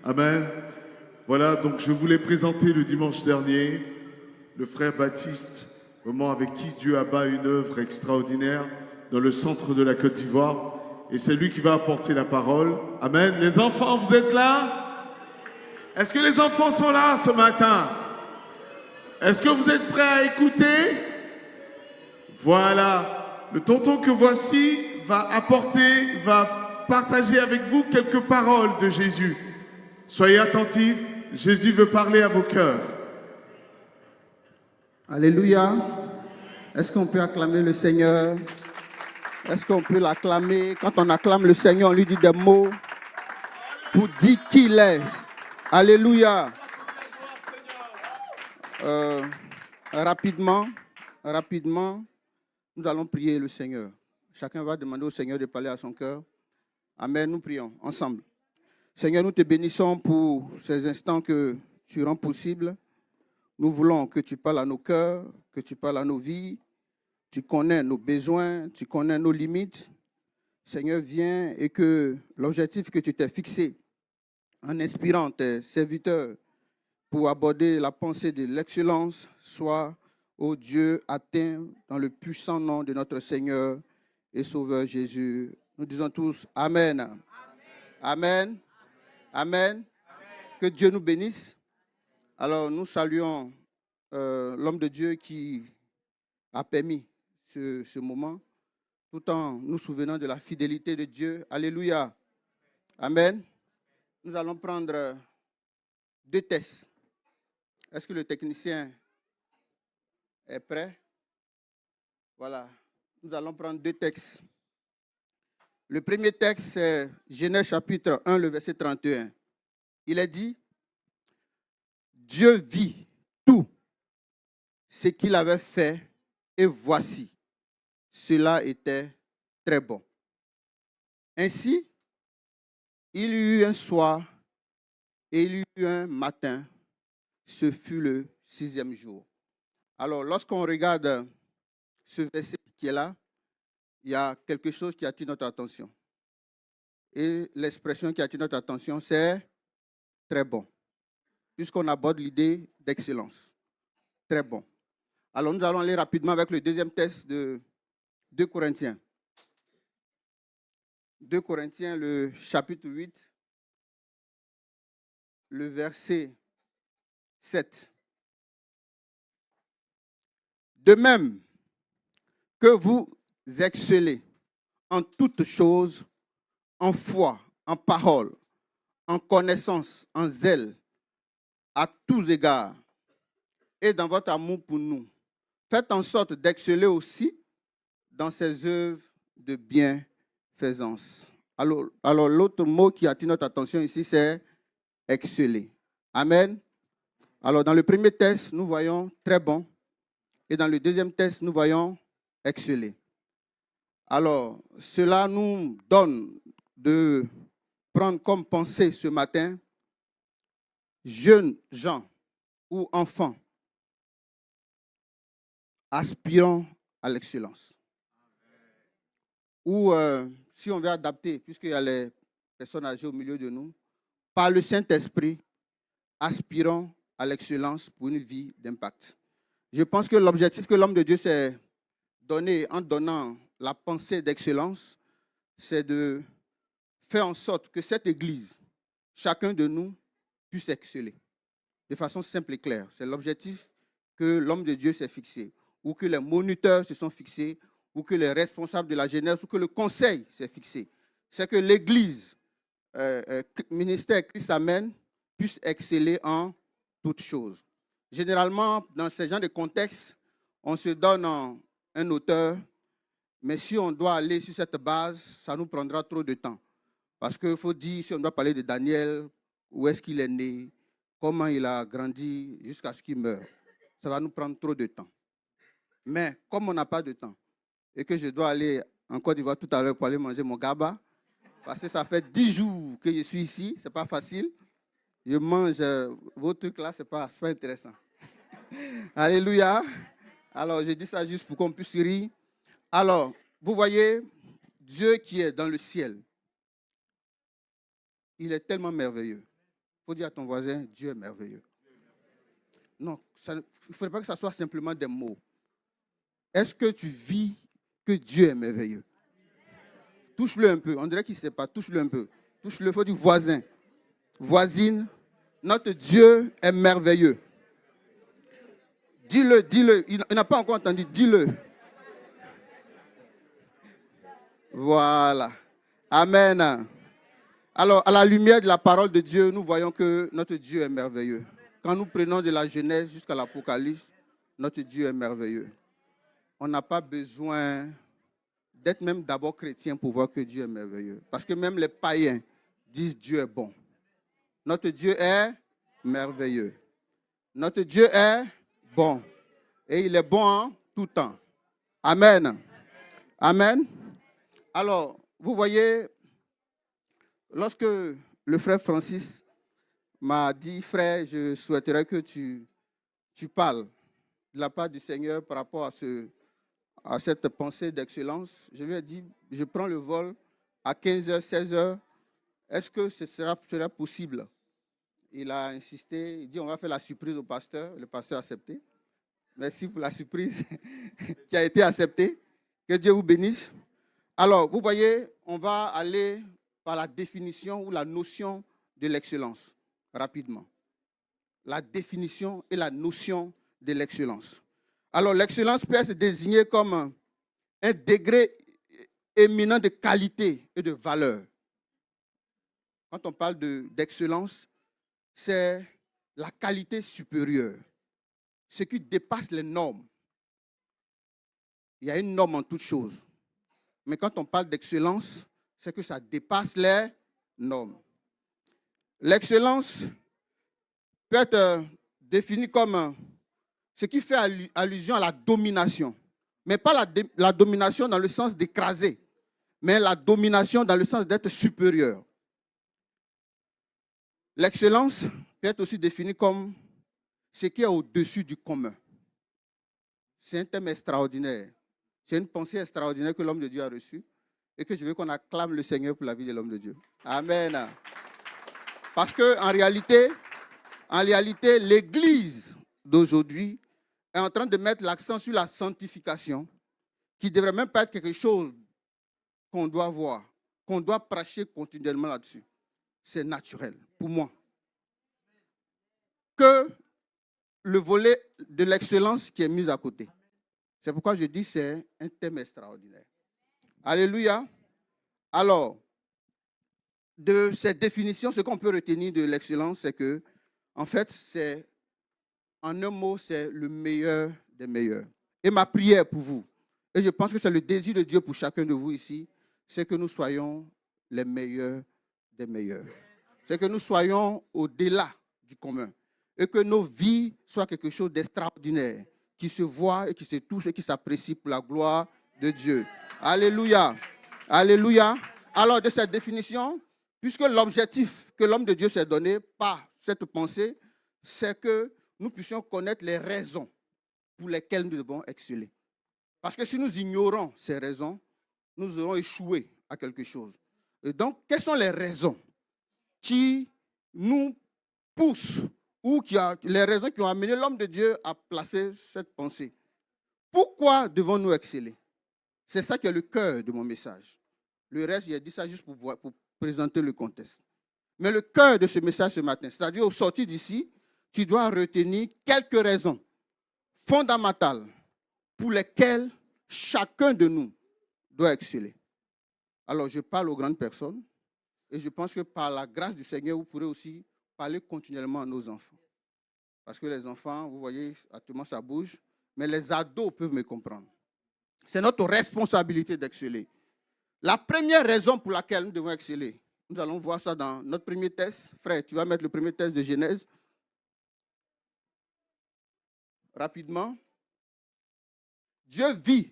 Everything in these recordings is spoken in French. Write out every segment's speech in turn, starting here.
Amen. Voilà, donc je vous l'ai présenté le dimanche dernier, le frère Baptiste, vraiment avec qui Dieu abat une œuvre extraordinaire dans le centre de la Côte d'Ivoire. Et c'est lui qui va apporter la parole. Amen. Les enfants, vous êtes là? Est-ce que les enfants sont là ce matin? Est-ce que vous êtes prêts à écouter? Voilà. Le tonton que voici va partager avec vous quelques paroles de Jésus. Soyez attentifs, Jésus veut parler à vos cœurs. Alléluia. Est-ce qu'on peut acclamer le Seigneur? Est-ce qu'on peut l'acclamer? Quand on acclame le Seigneur, on lui dit des mots pour dire qui il est. Alléluia. Rapidement, nous allons prier le Seigneur. Chacun va demander au Seigneur de parler à son cœur. Amen, nous prions ensemble. Seigneur, nous te bénissons pour ces instants que tu rends possibles. Nous voulons que tu parles à nos cœurs, que tu parles à nos vies. Tu connais nos besoins, tu connais nos limites. Seigneur, viens et que l'objectif que tu t'es fixé en inspirant tes serviteurs pour aborder la pensée de l'excellence soit, ô Dieu, atteint dans le puissant nom de notre Seigneur et Sauveur Jésus. Nous disons tous Amen. Amen. Amen. Amen. Que Dieu nous bénisse. Alors, nous saluons l'homme de Dieu qui a permis ce moment, tout en nous souvenant de la fidélité de Dieu. Alléluia. Amen. Nous allons prendre 2 tests. Est-ce que le technicien est prêt? Voilà. Nous allons prendre 2 textes. Le premier texte, c'est Genèse chapitre 1, le verset 31. Il est dit, Dieu vit tout ce qu'il avait fait et voici, cela était très bon. Ainsi, il y eut un soir et il y eut un matin, ce fut le 6e jour. Alors, lorsqu'on regarde ce verset qui est là, il y a quelque chose qui attire notre attention. Et l'expression qui attire notre attention, c'est très bon. Puisqu'on aborde l'idée d'excellence. Très bon. Alors, nous allons aller rapidement avec le deuxième texte de 2 Corinthiens. 2 Corinthiens, le chapitre 8, le verset 7. De même que vous excellez en toutes choses, en foi, en parole, en connaissance, en zèle, à tous égards, et dans votre amour pour nous, faites en sorte d'exceller aussi dans ces œuvres de bienfaisance. Alors l'autre mot qui attire notre attention ici, c'est exceller. Amen. Alors, dans le premier test, nous voyons très bon. Et dans le deuxième test, nous voyons exceller. Alors, cela nous donne de prendre comme pensée ce matin, jeunes gens ou enfants, aspirant à l'excellence. Ou, si on veut adapter, puisqu'il y a les personnes âgées au milieu de nous, par le Saint-Esprit, aspirant à l'excellence pour une vie d'impact. Je pense que l'objectif que l'homme de Dieu s'est donné en donnant la pensée d'excellence, c'est de faire en sorte que cette Église, chacun de nous, puisse exceller. De façon simple et claire. C'est l'objectif que l'homme de Dieu s'est fixé, ou que les moniteurs se sont fixés, ou que les responsables de la jeunesse, ou que le conseil s'est fixé. C'est que l'Église, ministère Christ Amen, puisse exceller en toutes choses. Généralement, dans ce genre de contexte, on se donne un auteur, mais si on doit aller sur cette base, ça nous prendra trop de temps. Parce qu'il faut dire, si on doit parler de Daniel, où est-ce qu'il est né, comment il a grandi jusqu'à ce qu'il meure, ça va nous prendre trop de temps. Mais comme on n'a pas de temps, et que je dois aller en Côte d'Ivoire tout à l'heure pour aller manger mon gaba, parce que ça fait 10 jours que je suis ici, ce n'est pas facile. Je mange vos trucs là, ce n'est pas intéressant. Alléluia. Alors, je dis ça juste pour qu'on puisse rire. Alors, vous voyez, Dieu qui est dans le ciel, il est tellement merveilleux. faut dire à ton voisin, Dieu est merveilleux. Non, il ne faudrait pas que ça soit simplement des mots. Est-ce que tu vis que Dieu est merveilleux? Touche-le un peu. On dirait qu'il ne sait pas. Touche-le un peu. Touche-le. Il faut dire voisin. Voisine, notre Dieu est merveilleux. Dis-le, dis-le. Il n'a pas encore entendu. Dis-le. Voilà. Amen. Alors, à la lumière de la parole de Dieu, nous voyons que notre Dieu est merveilleux. Quand nous prenons de la Genèse jusqu'à l'Apocalypse, notre Dieu est merveilleux. On n'a pas besoin d'être même d'abord chrétien pour voir que Dieu est merveilleux. Parce que même les païens disent Dieu est bon. Notre Dieu est merveilleux. Notre Dieu est bon. Et il est bon en tout temps. Amen. Amen. Alors, vous voyez, lorsque le frère Francis m'a dit, frère, je souhaiterais que tu parles de la part du Seigneur par rapport à cette pensée d'excellence. Je lui ai dit, je prends le vol à 15h, 16h. Est-ce que ce sera possible? Il a insisté, il dit, on va faire la surprise au pasteur. Le pasteur a accepté. Merci pour la surprise qui a été acceptée. Que Dieu vous bénisse. Alors, vous voyez, on va aller par la définition ou la notion de l'excellence, rapidement. La définition et la notion de l'excellence. Alors, l'excellence peut être désignée comme un degré éminent de qualité et de valeur. Quand on parle d'excellence, c'est la qualité supérieure, ce qui dépasse les normes. Il y a une norme en toute chose. Mais quand on parle d'excellence, c'est que ça dépasse les normes. L'excellence peut être définie comme ce qui fait allusion à la domination. Mais pas la domination dans le sens d'écraser, mais la domination dans le sens d'être supérieur. L'excellence peut être aussi définie comme ce qui est au-dessus du commun. C'est un thème extraordinaire. C'est une pensée extraordinaire que l'homme de Dieu a reçue et que je veux qu'on acclame le Seigneur pour la vie de l'homme de Dieu. Amen. Parce qu'en réalité, l'Église d'aujourd'hui est en train de mettre l'accent sur la sanctification, qui ne devrait même pas être quelque chose qu'on doit voir, qu'on doit prêcher continuellement là-dessus. C'est naturel pour moi. Que le volet de l'excellence qui est mis à côté. C'est pourquoi je dis que c'est un thème extraordinaire. Alléluia. Alors, de cette définition, ce qu'on peut retenir de l'excellence, c'est que, en fait, en un mot, c'est le meilleur des meilleurs. Et ma prière pour vous, et je pense que c'est le désir de Dieu pour chacun de vous ici, c'est que nous soyons les meilleurs des meilleurs. C'est que nous soyons au-delà du commun. Et que nos vies soient quelque chose d'extraordinaire, qui se voit et qui se touche et qui s'apprécie pour la gloire de Dieu. Alléluia. Alléluia. Alors, de cette définition, puisque l'objectif que l'homme de Dieu s'est donné par cette pensée, c'est que nous puissions connaître les raisons pour lesquelles nous devons exceller. Parce que si nous ignorons ces raisons, nous aurons échoué à quelque chose. Et donc, quelles sont les raisons qui nous poussent ou les raisons qui ont amené l'homme de Dieu à placer cette pensée? Pourquoi devons-nous exceller? C'est ça qui est le cœur de mon message. Le reste, j'ai dit ça juste pour présenter le contexte. Mais le cœur de ce message ce matin, c'est-à-dire au sortir d'ici, tu dois retenir quelques raisons fondamentales pour lesquelles chacun de nous doit exceller. Alors, je parle aux grandes personnes et je pense que par la grâce du Seigneur, vous pourrez aussi parler continuellement à nos enfants. Parce que les enfants, vous voyez, actuellement ça bouge, mais les ados peuvent me comprendre. C'est notre responsabilité d'exceller. La première raison pour laquelle nous devons exceller, nous allons voir ça dans notre premier test. Frère, tu vas mettre le premier test de Genèse. Rapidement. Dieu vit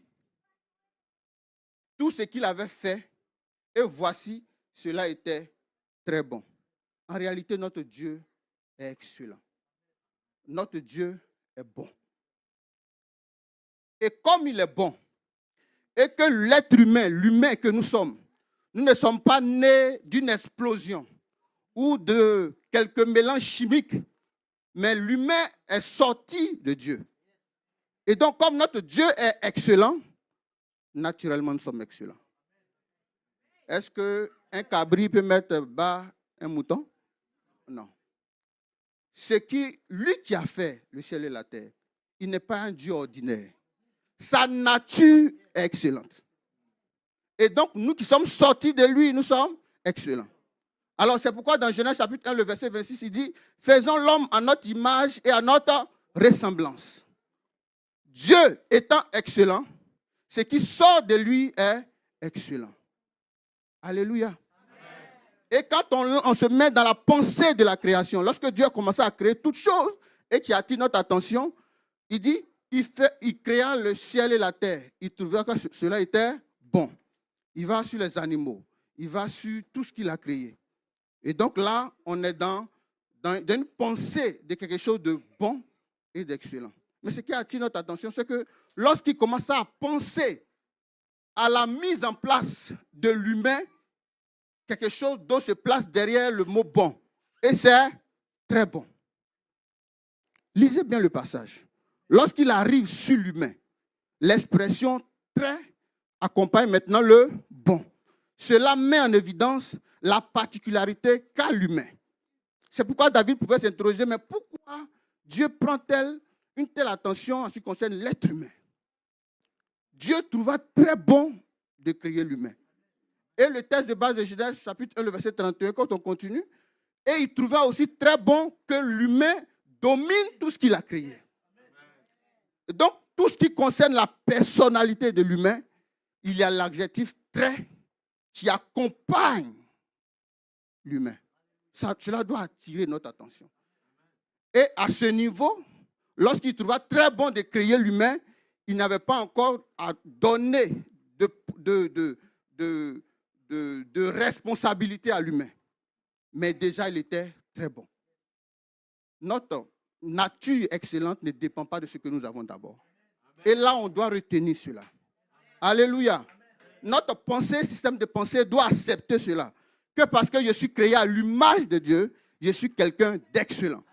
tout ce qu'il avait fait et voici, cela était très bon. En réalité, notre Dieu est excellent. Notre Dieu est bon. Et comme il est bon, et que l'être humain, l'humain que nous sommes, nous ne sommes pas nés d'une explosion ou de quelques mélanges chimiques, mais l'humain est sorti de Dieu. Et donc, comme notre Dieu est excellent, naturellement, nous sommes excellents. Est-ce qu'un cabri peut mettre bas un mouton? Non. Lui qui a fait le ciel et la terre, il n'est pas un Dieu ordinaire. Sa nature est excellente. Et donc, nous qui sommes sortis de lui, nous sommes excellents. Alors, c'est pourquoi dans Genèse chapitre 1, le verset 26, il dit « Faisons l'homme à notre image et à notre ressemblance ». Dieu étant excellent, ce qui sort de lui est excellent. Alléluia. Amen. Et quand on se met dans la pensée de la création, lorsque Dieu a commencé à créer toutes choses et qui attire notre attention, il dit, il créa le ciel et la terre. Il trouva que cela était bon. Il va sur les animaux. Il va sur tout ce qu'il a créé. Et donc là, on est dans une pensée de quelque chose de bon et d'excellent. Mais ce qui attire notre attention, c'est que lorsqu'il commence à penser à la mise en place de l'humain, quelque chose d'autre se place derrière le mot bon. Et c'est très bon. Lisez bien le passage. Lorsqu'il arrive sur l'humain, l'expression très accompagne maintenant le bon. Cela met en évidence la particularité qu'a l'humain. C'est pourquoi David pouvait s'interroger, mais pourquoi Dieu prend-il une telle attention en ce qui concerne l'être humain? Dieu trouva très bon de créer l'humain. Et le texte de base de Genèse, chapitre 1, le verset 31, quand on continue, et il trouva aussi très bon que l'humain domine tout ce qu'il a créé. Et donc, tout ce qui concerne la personnalité de l'humain, il y a l'adjectif très qui accompagne l'humain. Cela doit attirer notre attention. Et à ce niveau, lorsqu'il trouva très bon de créer l'humain, il n'avait pas encore à donner de responsabilité à l'humain. Mais déjà, il était très bon. Notre nature excellente ne dépend pas de ce que nous avons d'abord. Et là, on doit retenir cela. Alléluia. Notre pensée, système de pensée doit accepter cela. Que parce que je suis créé à l'image de Dieu, je suis quelqu'un d'excellent.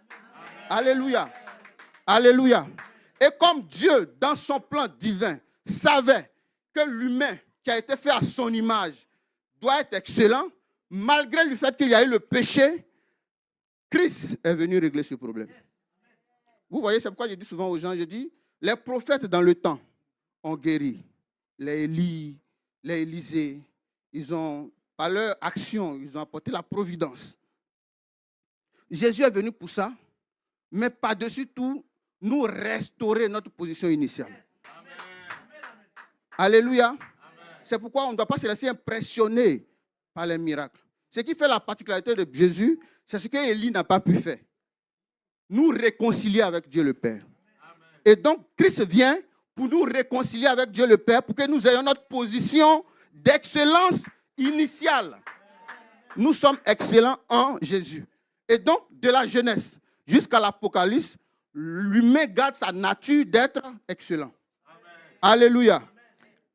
Alléluia. Alléluia. Et comme Dieu, dans son plan divin, savait que l'humain qui a été fait à son image doit être excellent, malgré le fait qu'il y a eu le péché, Christ est venu régler ce problème. Vous voyez, c'est pourquoi je dis souvent aux gens, je dis, les prophètes dans le temps ont guéri. Les Élie, les Élisée, ils ont, par leur action, ils ont apporté la providence. Jésus est venu pour ça, mais par-dessus tout, nous restaurer notre position initiale. Amen. Alléluia. Amen. C'est pourquoi on ne doit pas se laisser impressionner par les miracles. Ce qui fait la particularité de Jésus, c'est ce qu'Élie n'a pas pu faire. Nous réconcilier avec Dieu le Père. Amen. Et donc, Christ vient pour nous réconcilier avec Dieu le Père, pour que nous ayons notre position d'excellence initiale. Nous sommes excellents en Jésus. Et donc, de la Genèse jusqu'à l'Apocalypse, l'humain garde sa nature d'être excellent. Amen. Alléluia. Amen.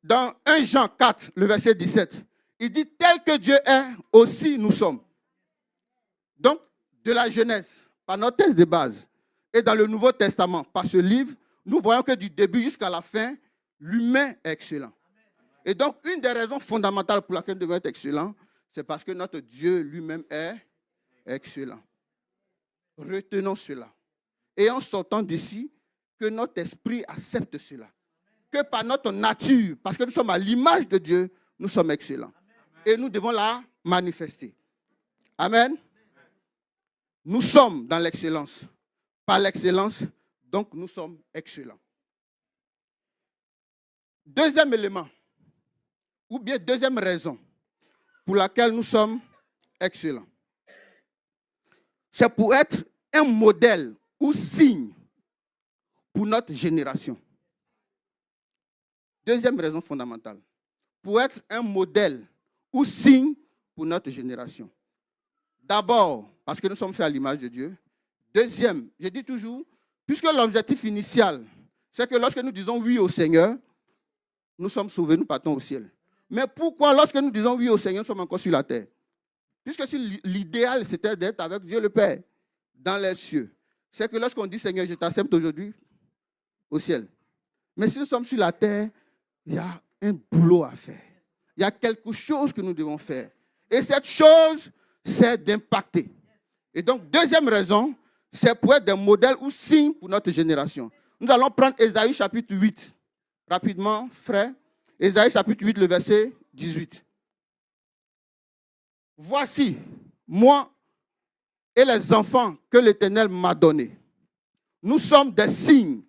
Dans 1 Jean 4, le verset 17, il dit, tel que Dieu est, aussi nous sommes. Donc, de la Genèse, par notre texte de base, et dans le Nouveau Testament, par ce livre, nous voyons que du début jusqu'à la fin, l'humain est excellent. Et donc, une des raisons fondamentales pour laquelle nous devons être excellents, c'est parce que notre Dieu lui-même est excellent. Retenons cela. Et en sortant d'ici, que notre esprit accepte cela. Que par notre nature, parce que nous sommes à l'image de Dieu, nous sommes excellents. Et nous devons la manifester. Amen. Nous sommes dans l'excellence. Par l'excellence, donc nous sommes excellents. Deuxième élément, ou bien deuxième raison pour laquelle nous sommes excellents. C'est pour être un modèle ou signe pour notre génération. Deuxième raison fondamentale. Pour être un modèle ou signe pour notre génération. D'abord, parce que nous sommes faits à l'image de Dieu. Deuxième, je dis toujours, puisque l'objectif initial, c'est que lorsque nous disons oui au Seigneur, nous sommes sauvés, nous partons au ciel. Mais pourquoi lorsque nous disons oui au Seigneur, nous sommes encore sur la terre? Puisque si l'idéal, c'était d'être avec Dieu le Père, dans les cieux, c'est que lorsqu'on dit, Seigneur, je t'accepte aujourd'hui, au ciel. Mais si nous sommes sur la terre, il y a un boulot à faire. Il y a quelque chose que nous devons faire. Et cette chose, c'est d'impacter. Et donc, deuxième raison, c'est pour être des modèles ou signes pour notre génération. Nous allons prendre Ésaïe chapitre 8. Rapidement, frère. Ésaïe chapitre 8, le verset 18. Voici, moi et les enfants que l'Éternel m'a donnés. Nous sommes des signes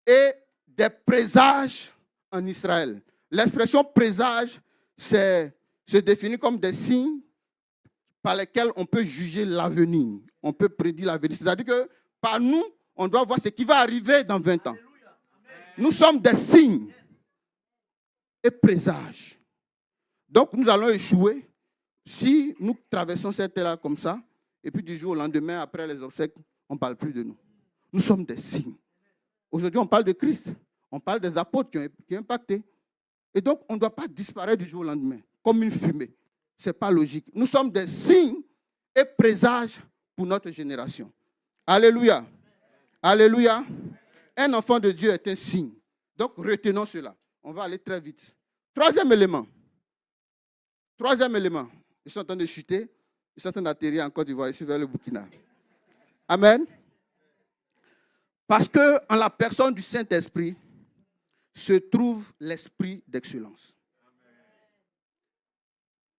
et des présages en Israël. L'expression présage, se définit comme des signes par lesquels on peut juger l'avenir. On peut prédire l'avenir. C'est-à-dire que par nous, on doit voir ce qui va arriver dans 20 ans. Nous sommes des signes et présages. Donc nous allons échouer si nous traversons cette terre-là comme ça, et puis du jour au lendemain, après les obsèques, on ne parle plus de nous. Nous sommes des signes. Aujourd'hui, on parle de Christ. On parle des apôtres qui ont impacté. Et donc, on ne doit pas disparaître du jour au lendemain, comme une fumée. Ce n'est pas logique. Nous sommes des signes et présages pour notre génération. Alléluia. Alléluia. Un enfant de Dieu est un signe. Donc, retenons cela. On va aller très vite. Troisième élément. Ils sont en train de chuter. Ils sont en train d'atterrir en Côte d'Ivoire, ici vers le Burkina. Amen. Parce qu'en la personne du Saint-Esprit se trouve l'esprit d'excellence.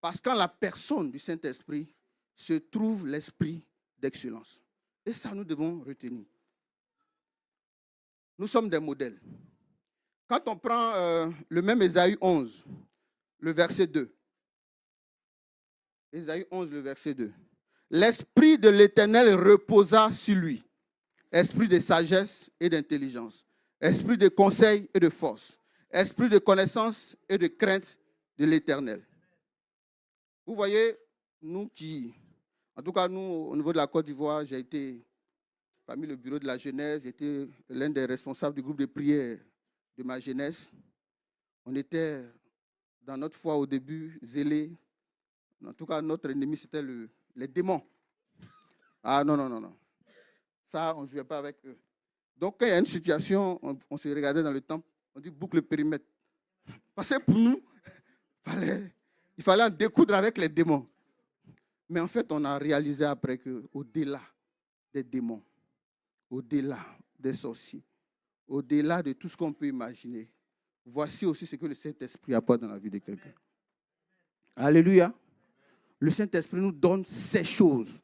Parce qu'en la personne du Saint-Esprit se trouve l'esprit d'excellence. Et ça, nous devons retenir. Nous sommes des modèles. Quand on prend le même Ésaïe 11, le verset 2. Ésaïe 11, le verset 2. L'esprit de l'Éternel reposa sur lui. Esprit de sagesse et d'intelligence. Esprit de conseil et de force. Esprit de connaissance et de crainte de l'Éternel. Vous voyez, nous qui, en tout cas nous, au niveau de la Côte d'Ivoire, j'ai été parmi le bureau de la jeunesse, j'étais l'un des responsables du groupe de prière de ma jeunesse. On était, dans notre foi au début, zélés. En tout cas, notre ennemi, c'était les démons. Ah non. Ça, on ne jouait pas avec eux. Donc, quand il y a une situation, on se regardait dans le temple, on dit boucle le périmètre. Parce que pour nous, il fallait en découdre avec les démons. Mais en fait, on a réalisé après qu'au-delà des démons, au-delà des sorciers, au-delà de tout ce qu'on peut imaginer, voici aussi ce que le Saint-Esprit apporte dans la vie de quelqu'un. Alléluia. Le Saint-Esprit nous donne ces choses.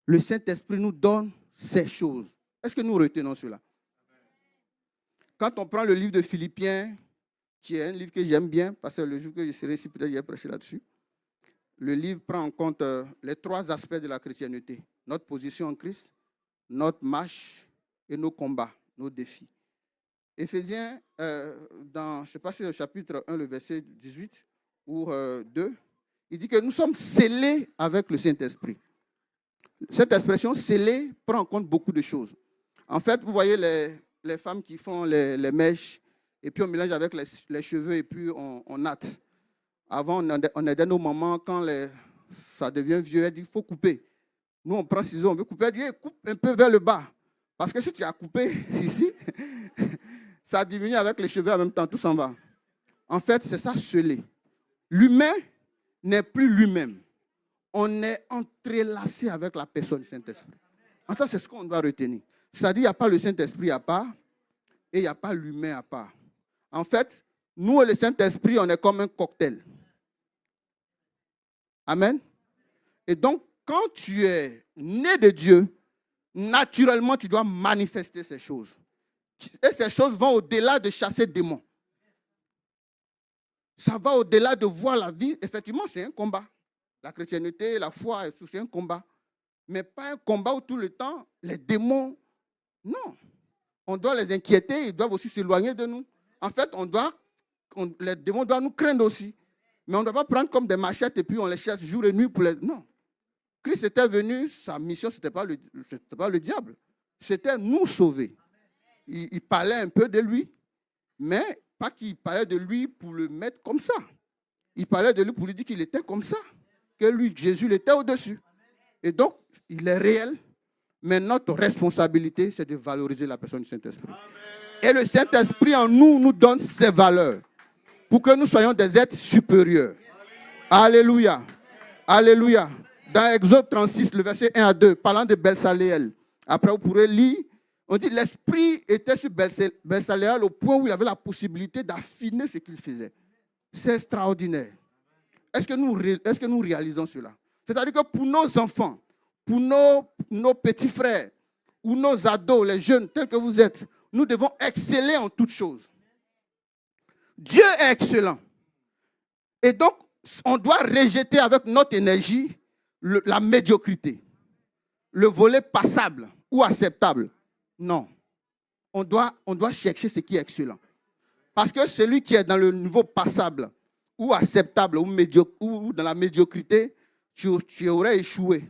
Le Saint-Esprit nous donne ces choses. Est-ce que nous retenons cela? Quand on prend le livre de Philippiens, qui est un livre que j'aime bien, parce que le jour que je serai ici, peut-être j'ai prêché là-dessus. Le livre prend en compte les trois aspects de la chrétienté. Notre position en Christ, notre marche et nos combats, nos défis. Éphésiens, dans, je ne sais pas si c'est le chapitre 1, le verset 18 ou 2, il dit que nous sommes scellés avec le Saint-Esprit. Cette expression scellé prend en compte beaucoup de choses. En fait, vous voyez les femmes qui font les mèches, et puis on mélange avec les cheveux, et puis on natte. Avant, on aidait nos mamans, quand ça devient vieux, elle dit, il faut couper. Nous, on prend ciseaux, on veut couper, elle dit, coupe un peu vers le bas. Parce que si tu as coupé ici, ça diminue avec les cheveux en même temps, tout s'en va. En fait, c'est ça, scellé. L'humain n'est plus lui-même. On est entrelacé avec la personne du Saint-Esprit. En fait, c'est ce qu'on doit retenir. C'est-à-dire, il n'y a pas le Saint-Esprit à part et il n'y a pas l'humain à part. En fait, nous et le Saint-Esprit, on est comme un cocktail. Amen. Et donc, quand tu es né de Dieu, naturellement, tu dois manifester ces choses. Et ces choses vont au-delà de chasser des démons. Ça va au-delà de voir la vie. Effectivement, c'est un combat. La chrétienté, la foi, c'est un combat. Mais pas un combat où tout le temps, les démons, non. On doit les inquiéter, ils doivent aussi s'éloigner de nous. En fait, les démons doivent nous craindre aussi. Mais on ne doit pas prendre comme des machettes et puis on les chasse jour et nuit pour les... Non. Christ était venu, sa mission, ce n'était pas le diable. C'était nous sauver. Il parlait un peu de lui, mais pas qu'il parlait de lui pour le mettre comme ça. Il parlait de lui pour lui dire qu'il était comme ça, que lui, Jésus, il était au-dessus. Et donc, il est réel, mais notre responsabilité, c'est de valoriser la personne du Saint-Esprit. Et le Saint-Esprit en nous, nous donne ses valeurs pour que nous soyons des êtres supérieurs. Alléluia. Alléluia. Dans Exode 36, le verset 1 à 2, parlant de Belsaléel. Après, vous pourrez lire. On dit l'esprit était sur Belsaléel au point où il avait la possibilité d'affiner ce qu'il faisait. C'est extraordinaire. Est-ce que nous réalisons cela? C'est-à-dire que pour nos enfants, pour nos petits frères, ou nos ados, les jeunes tels que vous êtes, nous devons exceller en toutes choses. Dieu est excellent. Et donc, on doit rejeter avec notre énergie la médiocrité, le volet passable ou acceptable. Non. On doit chercher ce qui est excellent. Parce que celui qui est dans le niveau passable ou acceptable ou dans la médiocrité, tu aurais échoué.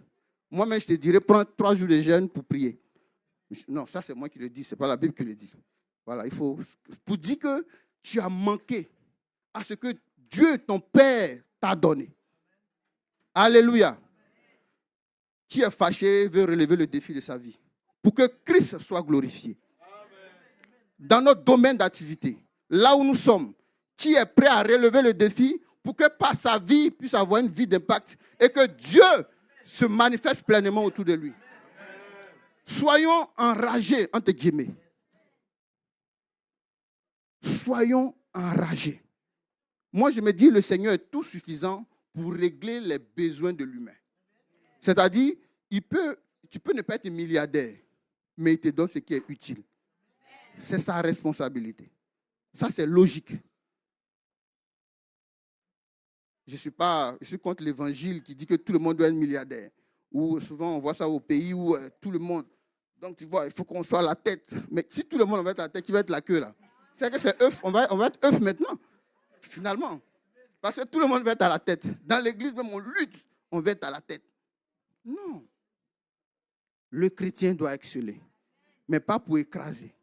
Moi-même, je te dirais, prends 3 jours de jeûne pour prier. Non, ça c'est moi qui le dis, ce n'est pas la Bible qui le dit. Voilà, il faut, pour dire que tu as manqué à ce que Dieu, ton Père, t'a donné. Alléluia. Qui est fâché veut relever le défi de sa vie pour que Christ soit glorifié. Dans notre domaine d'activité, là où nous sommes, qui est prêt à relever le défi pour que par sa vie, il puisse avoir une vie d'impact et que Dieu se manifeste pleinement autour de lui. Soyons enragés, entre guillemets. Soyons enragés. Moi, je me dis, le Seigneur est tout suffisant pour régler les besoins de l'humain. C'est-à-dire, tu peux ne pas être milliardaire, mais il te donne ce qui est utile. C'est sa responsabilité. Ça, c'est logique. Je suis contre l'évangile qui dit que tout le monde doit être milliardaire. Ou souvent, on voit ça au pays où tout le monde... Donc, tu vois, il faut qu'on soit la tête. Mais si tout le monde va être la tête, qui va être la queue, là? C'est que c'est œuf. On va être œuf maintenant, finalement. Parce que tout le monde va être à la tête. Dans l'église, même, on lutte. On va être à la tête. Non. Le chrétien doit exceller. Mais pas pour écraser.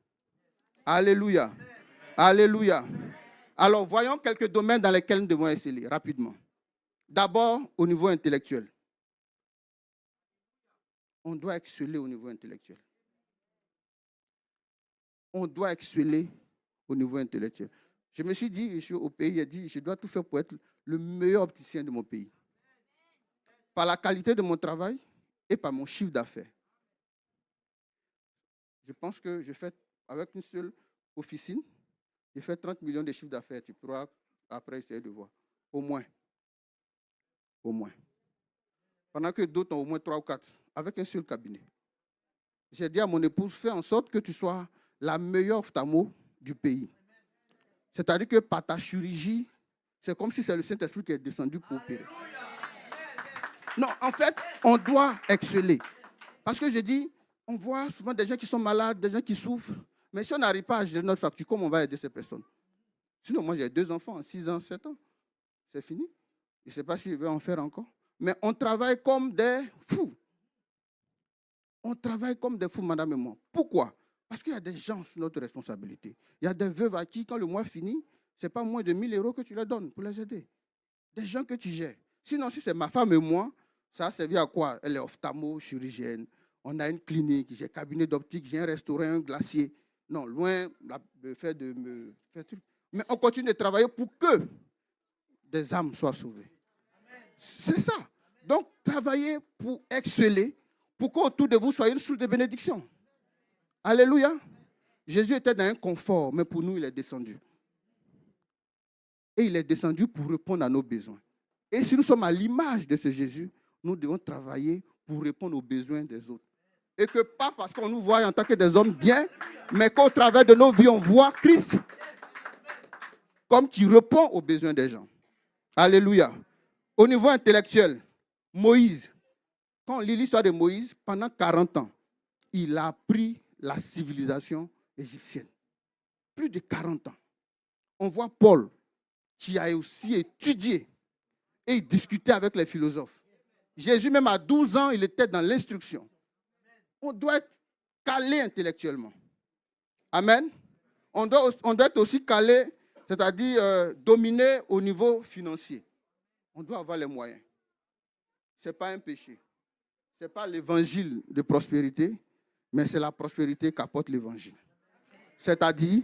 Alléluia. Alléluia. Alors, voyons quelques domaines dans lesquels nous devons exceller, rapidement. D'abord, au niveau intellectuel. On doit exceller au niveau intellectuel. On doit exceller au niveau intellectuel. Je me suis dit, je suis au pays, j'ai dit, je dois tout faire pour être le meilleur opticien de mon pays. Par la qualité de mon travail et par mon chiffre d'affaires. Je pense que je fais, avec une seule officine, j'ai fait 30 millions de chiffre d'affaires. Tu pourras après essayer de voir. Au moins. Au moins. Pendant que d'autres ont au moins 3 ou 4, avec un seul cabinet. J'ai dit à mon épouse, fais en sorte que tu sois la meilleure ophtalmo du pays. C'est-à-dire que par ta chirurgie, c'est comme si c'est le Saint-Esprit qui est descendu pour opérer. Non, en fait, on doit exceller. Parce que j'ai dit, on voit souvent des gens qui sont malades, des gens qui souffrent. Mais si on n'arrive pas à gérer notre facture, comment on va aider ces personnes? Sinon, moi, j'ai 2 enfants, 6 ans, 7 ans. C'est fini. Je ne sais pas si je vais en faire encore. Mais on travaille comme des fous. On travaille comme des fous, madame et moi. Pourquoi? Parce qu'il y a des gens sous notre responsabilité. Il y a des veuves à qui, quand le mois finit, ce n'est pas moins de 1 000 € que tu leur donnes pour les aider. Des gens que tu gères. Sinon, si c'est ma femme et moi, ça a servi à quoi? Elle est ophtalmo, chirurgienne. On a une clinique, j'ai un cabinet d'optique, j'ai un restaurant, un glacier. Non, loin le fait de me faire truc. Mais on continue de travailler pour que des âmes soient sauvées. C'est ça. Donc, travaillez pour exceller, pour qu'autour de vous soyez une source de bénédiction. Alléluia. Jésus était dans un confort, mais pour nous, il est descendu. Et il est descendu pour répondre à nos besoins. Et si nous sommes à l'image de ce Jésus, nous devons travailler pour répondre aux besoins des autres. Et que pas parce qu'on nous voit en tant que des hommes bien, mais qu'au travers de nos vies, on voit Christ comme qui répond aux besoins des gens. Alléluia. Au niveau intellectuel, Moïse, quand on lit l'histoire de Moïse, pendant 40 ans, il a appris la civilisation égyptienne. Plus de 40 ans. On voit Paul, qui a aussi étudié et il discutait avec les philosophes. Jésus, même à 12 ans, il était dans l'instruction. On doit être calé intellectuellement. Amen. On doit être aussi calé, c'est-à-dire dominé au niveau financier. On doit avoir les moyens. Ce n'est pas un péché. Ce n'est pas l'évangile de prospérité, mais c'est la prospérité qu'apporte l'évangile. C'est-à-dire,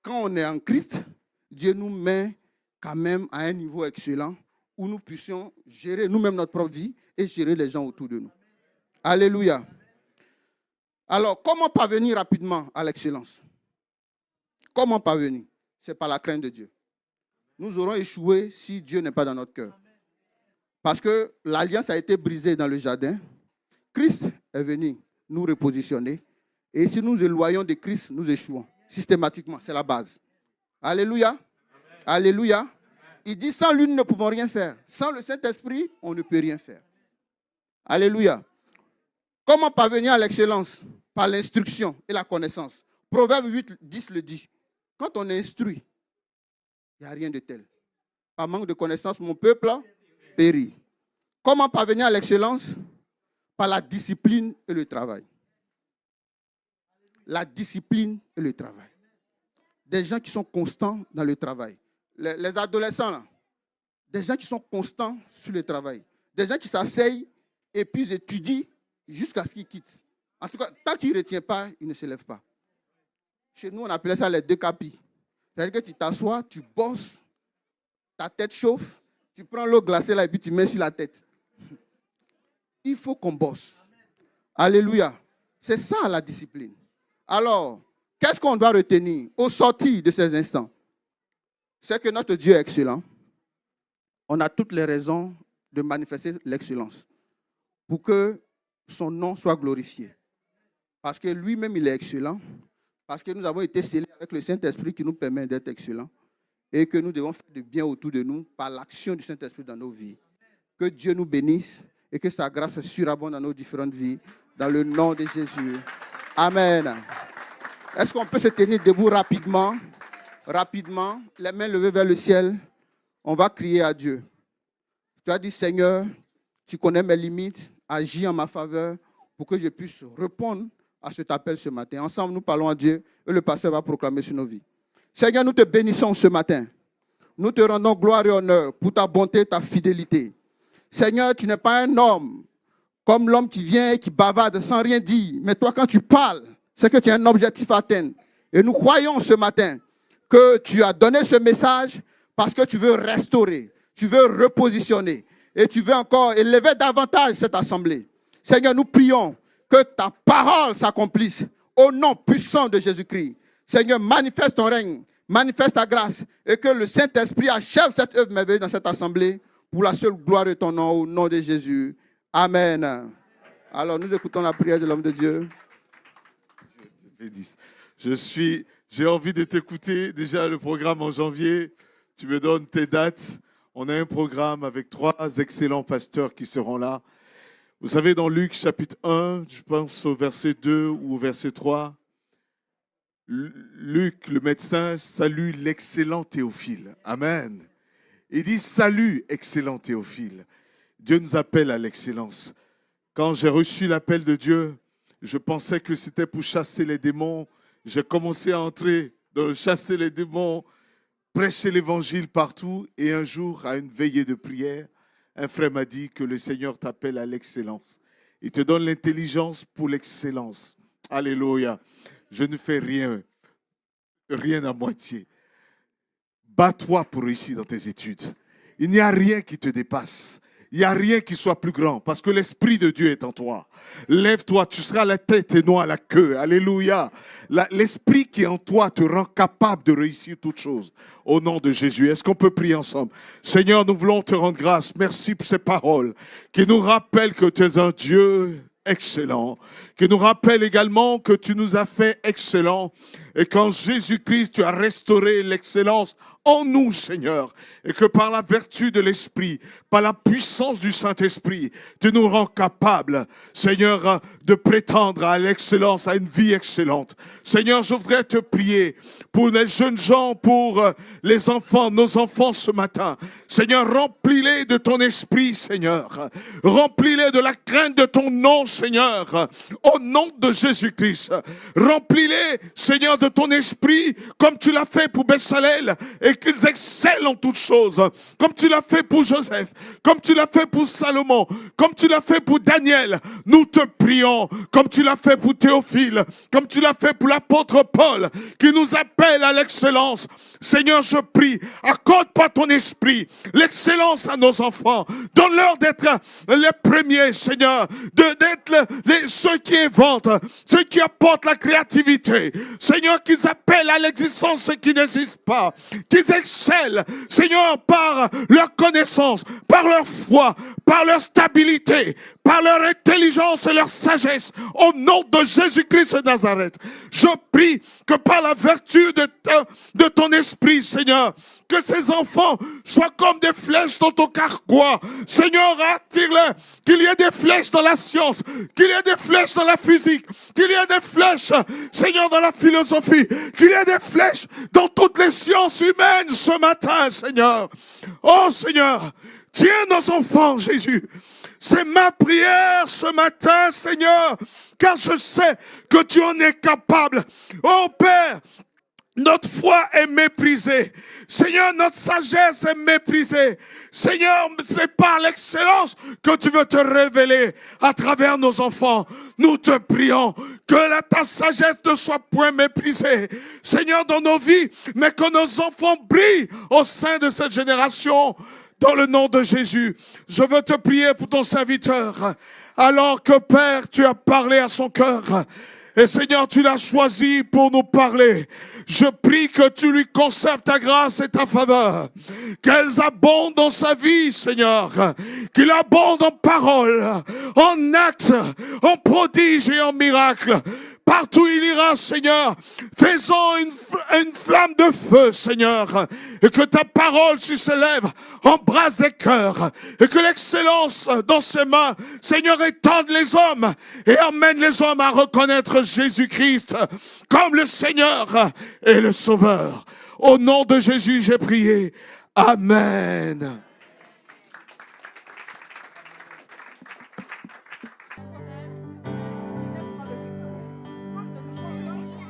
quand on est en Christ, Dieu nous met quand même à un niveau excellent où nous puissions gérer nous-mêmes notre propre vie et gérer les gens autour de nous. Alléluia. Alors, comment parvenir rapidement à l'excellence? Comment parvenir? C'est par la crainte de Dieu. Nous aurons échoué si Dieu n'est pas dans notre cœur. Parce que l'alliance a été brisée dans le jardin. Christ est venu nous repositionner. Et si nous éloignons de Christ, nous échouons. Systématiquement, c'est la base. Alléluia. Amen. Alléluia. Amen. Il dit, sans lui, nous ne pouvons rien faire. Sans le Saint-Esprit, on ne peut rien faire. Alléluia. Comment parvenir à l'excellence? Par l'instruction et la connaissance. Proverbe 8, 10 le dit. Quand on est instruit, il n'y a rien de tel. Par manque de connaissance, mon peuple périt. Comment parvenir à l'excellence? Par la discipline et le travail. La discipline et le travail. Des gens qui sont constants dans le travail. Les adolescents, là, des gens qui sont constants sur le travail. Des gens qui s'asseyent et puis étudient jusqu'à ce qu'ils quittent. En tout cas, tant qu'ils ne retiennent pas, ils ne se lèvent pas. Chez nous, on appelait ça les 2 capis. C'est-à-dire que tu t'assois, tu bosses, ta tête chauffe, tu prends l'eau glacée là et puis tu mets sur la tête. Il faut qu'on bosse. Alléluia. C'est ça la discipline. Alors, qu'est-ce qu'on doit retenir au sortir de ces instants? C'est que notre Dieu est excellent. On a toutes les raisons de manifester l'excellence pour que son nom soit glorifié. Parce que lui-même, il est excellent. Parce que nous avons été scellés avec le Saint-Esprit qui nous permet d'être excellents. Et que nous devons faire du bien autour de nous par l'action du Saint-Esprit dans nos vies. Que Dieu nous bénisse et que sa grâce surabonde dans nos différentes vies. Dans le nom de Jésus. Amen. Est-ce qu'on peut se tenir debout rapidement? Rapidement, les mains levées vers le ciel. On va crier à Dieu. Tu as dit, Seigneur, tu connais mes limites. Agis en ma faveur pour que je puisse répondre à cet appel ce matin. Ensemble, nous parlons à Dieu et le pasteur va proclamer sur nos vies. Seigneur, nous te bénissons ce matin. Nous te rendons gloire et honneur pour ta bonté et ta fidélité. Seigneur, tu n'es pas un homme comme l'homme qui vient et qui bavarde sans rien dire. Mais toi, quand tu parles, c'est que tu as un objectif à atteindre. Et nous croyons ce matin que tu as donné ce message parce que tu veux restaurer, tu veux repositionner et tu veux encore élever davantage cette assemblée. Seigneur, nous prions que ta parole s'accomplisse au nom puissant de Jésus-Christ. Seigneur, manifeste ton règne, manifeste ta grâce et que le Saint-Esprit achève cette œuvre merveilleuse dans cette assemblée pour la seule gloire de ton nom, au nom de Jésus. Amen. Alors, nous écoutons la prière de l'homme de Dieu. J'ai envie de t'écouter. Déjà, le programme en janvier, tu me donnes tes dates. On a un programme avec 3 excellents pasteurs qui seront là. Vous savez, dans Luc chapitre 1, je pense au verset 2 ou au verset 3, Luc, le médecin, salue l'excellent Théophile. Amen. Il dit, salut, excellent Théophile. Dieu nous appelle à l'excellence. Quand j'ai reçu l'appel de Dieu, je pensais que c'était pour chasser les démons. J'ai commencé à entrer dans le chasser les démons, prêcher l'évangile partout. Et un jour, à une veillée de prière, un frère m'a dit que le Seigneur t'appelle à l'excellence. Il te donne l'intelligence pour l'excellence. Alléluia. Je ne fais rien à moitié. Bats-toi pour réussir dans tes études. Il n'y a rien qui te dépasse. Il n'y a rien qui soit plus grand parce que l'Esprit de Dieu est en toi. Lève-toi, tu seras la tête et non à la queue. Alléluia. L'Esprit qui est en toi te rend capable de réussir toutes choses. Au nom de Jésus, est-ce qu'on peut prier ensemble? Seigneur, nous voulons te rendre grâce. Merci pour ces paroles qui nous rappellent que tu es un Dieu excellent, qui nous rappelle également que tu nous as fait excellents et qu'en Jésus-Christ, tu as restauré l'excellence en nous, Seigneur, et que par la vertu de l'Esprit, par la puissance du Saint-Esprit, tu nous rends capables, Seigneur, de prétendre à l'excellence, à une vie excellente. Seigneur, je voudrais te prier pour les jeunes gens, pour les enfants, nos enfants ce matin. Seigneur, remplis-les de ton esprit, Seigneur. Remplis-les de la crainte de ton nom, Seigneur, au nom de Jésus-Christ. Remplis-les, Seigneur, de ton esprit, comme tu l'as fait pour Bessalel et qu'ils excellent en toutes choses, comme tu l'as fait pour Joseph, comme tu l'as fait pour Salomon, comme tu l'as fait pour Daniel. Nous te prions, comme tu l'as fait pour Théophile, comme tu l'as fait pour l'apôtre Paul, qui nous appelle à l'excellence. Seigneur, je prie, accorde par ton esprit l'excellence à nos enfants. Donne-leur d'être les premiers, Seigneur, d'être ceux qui inventent, ceux qui apportent la créativité. Seigneur, qu'ils appellent à l'existence ce qui n'existe pas, qu'ils excellent, Seigneur, par leur connaissance, par leur foi, par leur stabilité, par leur intelligence et leur sagesse, au nom de Jésus-Christ de Nazareth. Je prie que par la vertu de ton esprit, Seigneur, que ces enfants soient comme des flèches dans ton carquois. Seigneur, attire-les, qu'il y ait des flèches dans la science, qu'il y ait des flèches dans la physique, qu'il y ait des flèches, Seigneur, dans la philosophie, qu'il y ait des flèches dans toutes les sciences humaines ce matin, Seigneur. Oh Seigneur, tiens nos enfants, Jésus. C'est ma prière ce matin, Seigneur, car je sais que tu en es capable. Oh Père, notre foi est méprisée. Seigneur, notre sagesse est méprisée. Seigneur, c'est par l'excellence que tu veux te révéler à travers nos enfants. Nous te prions que ta sagesse ne soit point méprisée, Seigneur, dans nos vies, mais que nos enfants brillent au sein de cette génération. Dans le nom de Jésus, je veux te prier pour ton serviteur. Alors que Père, tu as parlé à son cœur. Et Seigneur, tu l'as choisi pour nous parler. Je prie que tu lui conserves ta grâce et ta faveur. Qu'elles abondent dans sa vie, Seigneur. Qu'il abonde en paroles, en actes, en prodiges et en miracles. Partout il ira, Seigneur, faisant une flamme de feu, Seigneur, et que ta parole sur ses lèvres embrasse des cœurs, et que l'excellence dans ses mains, Seigneur, étende les hommes et emmène les hommes à reconnaître Jésus-Christ comme le Seigneur et le Sauveur. Au nom de Jésus, j'ai prié. Amen.